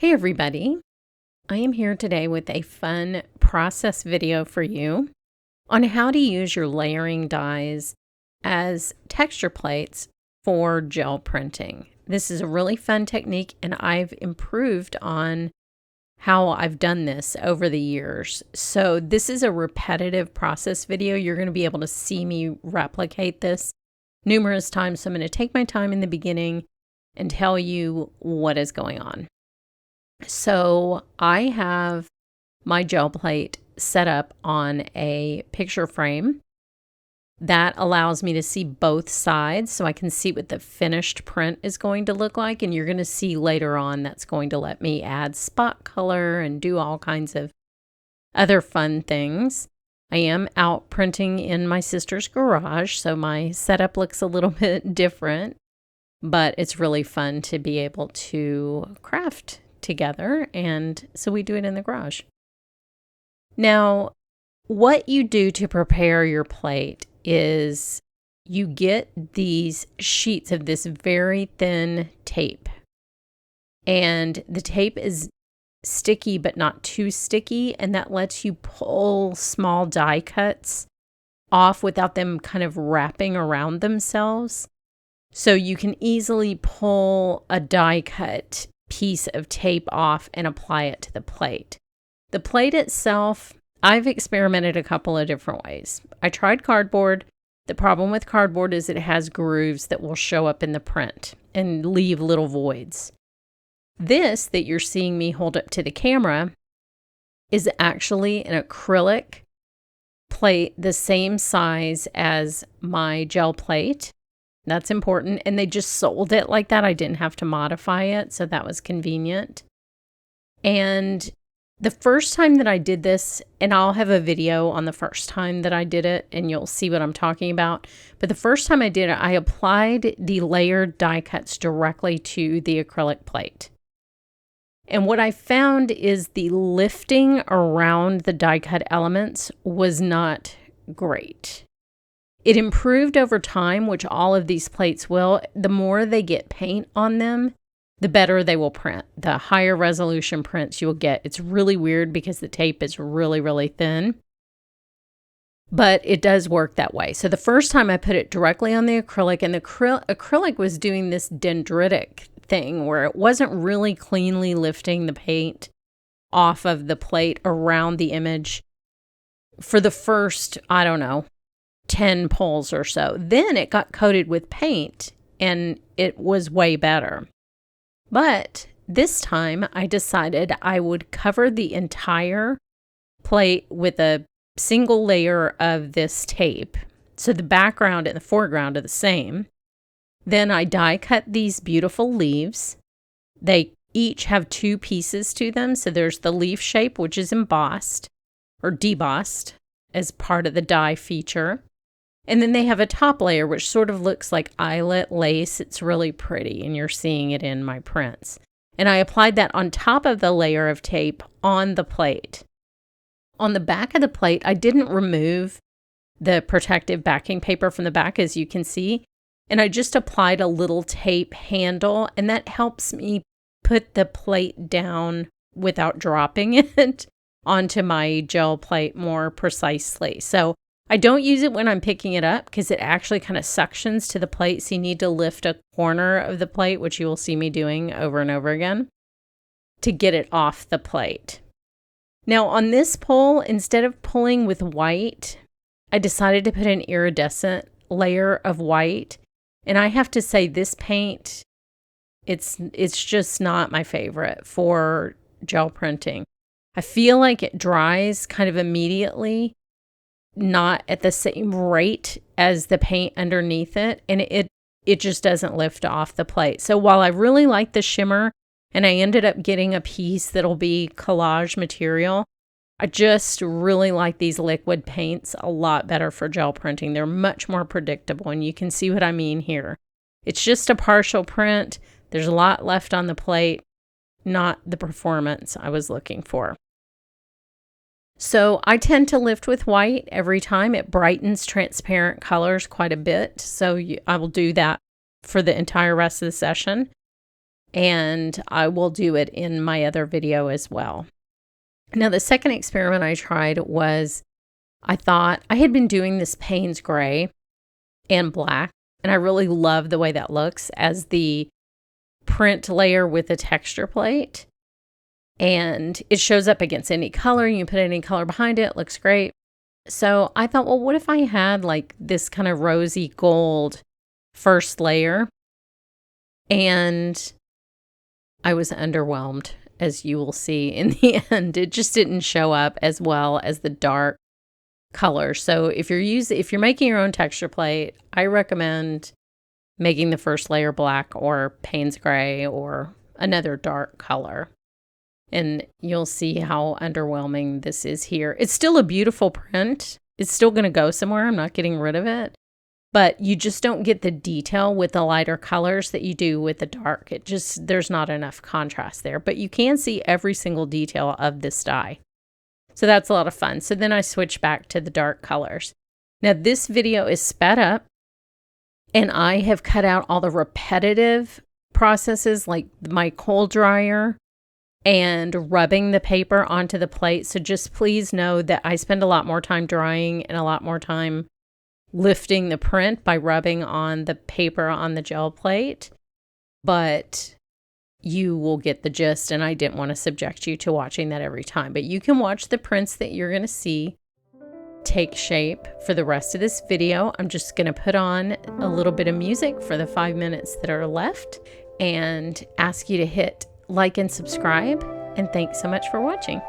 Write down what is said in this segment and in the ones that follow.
Hey everybody, I am here today with a fun process video for you on how to use your layering dies as texture plates for gel printing. This is a really fun technique and I've improved on how I've done this over the years. So this is a repetitive process video. You're going to be able to see me replicate this numerous times. So I'm going to take my time in the beginning and tell you what is going on. So I have my gel plate set up on a picture frame that allows me to see both sides, so I can see what the finished print is going to look like. And you're going to see later on that's going to let me add spot color and do all kinds of other fun things. I am out printing in my sister's garage, so my setup looks a little bit different, but it's really fun to be able to craft together, and so we do it in the garage. Now, what you do to prepare your plate is you get these sheets of this very thin tape, and the tape is sticky but not too sticky, and that lets you pull small die cuts off without them kind of wrapping around themselves. So you can easily pull a die cut piece of tape off and apply it to the plate. The plate itself, I've experimented a couple of different ways. I tried cardboard. The problem with cardboard is it has grooves that will show up in the print and leave little voids. This that you're seeing me hold up to the camera is actually an acrylic plate the same size as my gel plate. That's important. And they just sold it like that. I didn't have to modify it, so that was convenient. And the first time that I did this, and I'll have a video on the first time that I did it, and you'll see what I'm talking about. But the first time I did it, I applied the layered die cuts directly to the acrylic plate. And what I found is the lifting around the die cut elements was not great. It improved over time, which all of these plates will. The more they get paint on them, the better they will print. The higher resolution prints you'll get. It's really weird because the tape is really, really thin. But it does work that way. So the first time I put it directly on the acrylic, and the acrylic was doing this dendritic thing where it wasn't really cleanly lifting the paint off of the plate around the image for the first, 10 pulls or so. Then it got coated with paint and it was way better. But this time I decided I would cover the entire plate with a single layer of this tape. So the background and the foreground are the same. Then I die cut these beautiful leaves. They each have two pieces to them. So there's the leaf shape, which is embossed or debossed as part of the die feature. And then they have a top layer, which sort of looks like eyelet lace. It's really pretty, and you're seeing it in my prints. And I applied that on top of the layer of tape on the plate. On the back of the plate, I didn't remove the protective backing paper from the back, as you can see. And I just applied a little tape handle, and that helps me put the plate down without dropping it onto my gel plate more precisely. So I don't use it when I'm picking it up because it actually kind of suctions to the plate. So you need to lift a corner of the plate, which you will see me doing over and over again, to get it off the plate. Now on this pull, instead of pulling with white, I decided to put an iridescent layer of white. And I have to say this paint, it's just not my favorite for gel printing. I feel like it dries kind of immediately, not at the same rate as the paint underneath it, and it just doesn't lift off the plate. So while I really like the shimmer, and I ended up getting a piece that'll be collage material, I just really like these liquid paints a lot better for gel printing. They're much more predictable, and you can see what I mean here. It's just a partial print. There's a lot left on the plate, not the performance I was looking for. So I tend to lift with white every time. It brightens transparent colors quite a bit. So I will do that for the entire rest of the session. and I will do it in my other video as well. Now, the second experiment I tried was, I thought I had been doing this Payne's gray and black, and I really love the way that looks as the print layer with a texture plate. And it shows up against any color. You can put any color behind it. It looks great. So I thought, well, what if I had like this kind of rosy gold first layer? And I was underwhelmed, as you will see in the end. It just didn't show up as well as the dark color. So if you're making your own texture plate, I recommend making the first layer black or Payne's gray or another dark color. And you'll see how underwhelming this is here. It's still a beautiful print. It's still going to go somewhere. I'm not getting rid of it. But you just don't get the detail with the lighter colors that you do with the dark. There's not enough contrast there. But you can see every single detail of this die. So that's a lot of fun. So then I switch back to the dark colors. Now this video is sped up, and I have cut out all the repetitive processes like my cold dryer and rubbing the paper onto the plate. So just please know that I spend a lot more time drying and a lot more time lifting the print by rubbing on the paper on the gel plate. But you will get the gist, and I didn't want to subject you to watching that every time. But you can watch the prints that you're going to see take shape for the rest of this video. I'm just going to put on a little bit of music for the 5 minutes that are left and ask you to hit like and subscribe, and thanks so much for watching.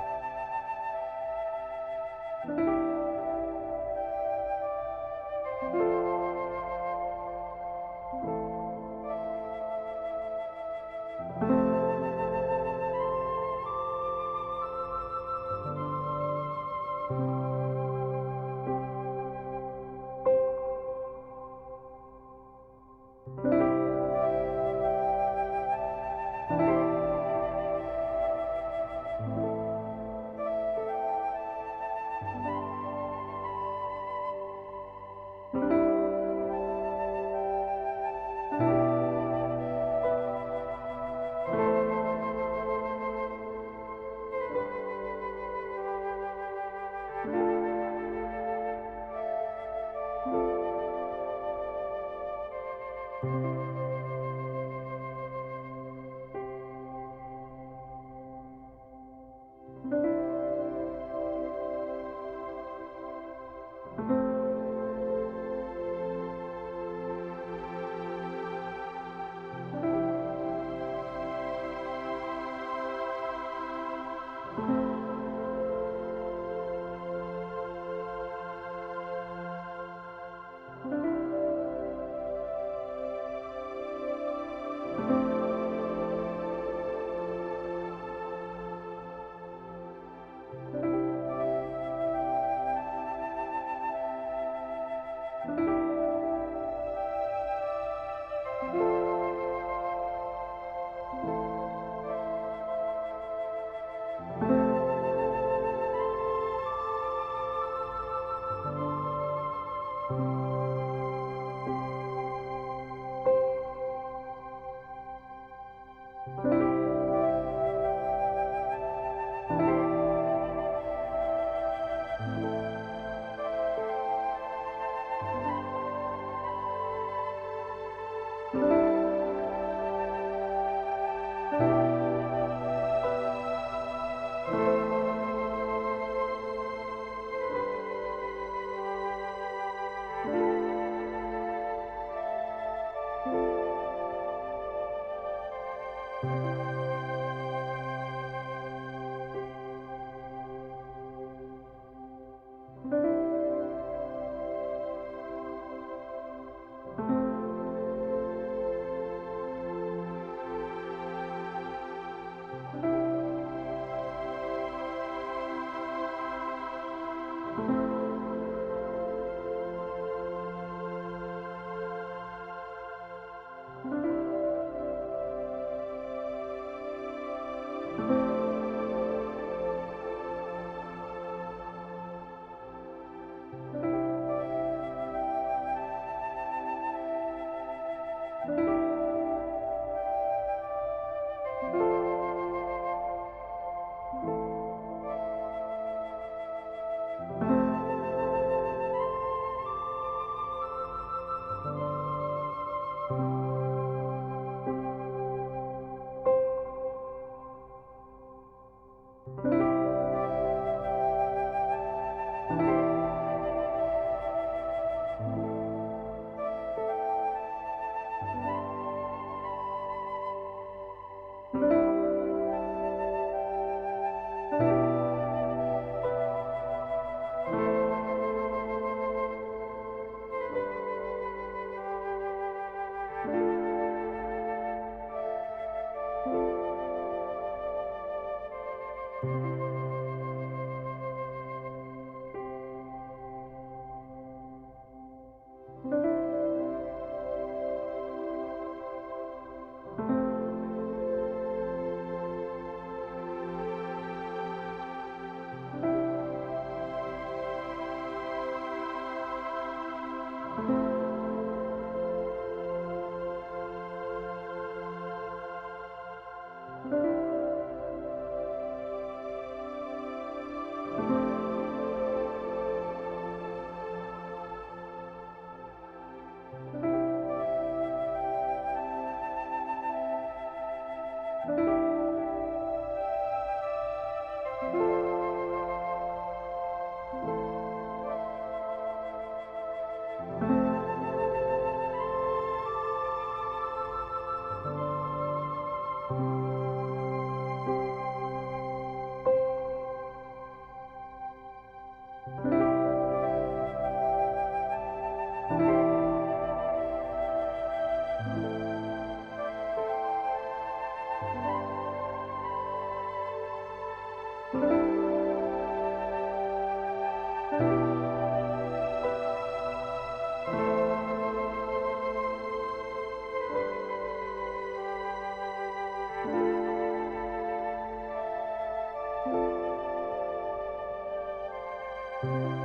you.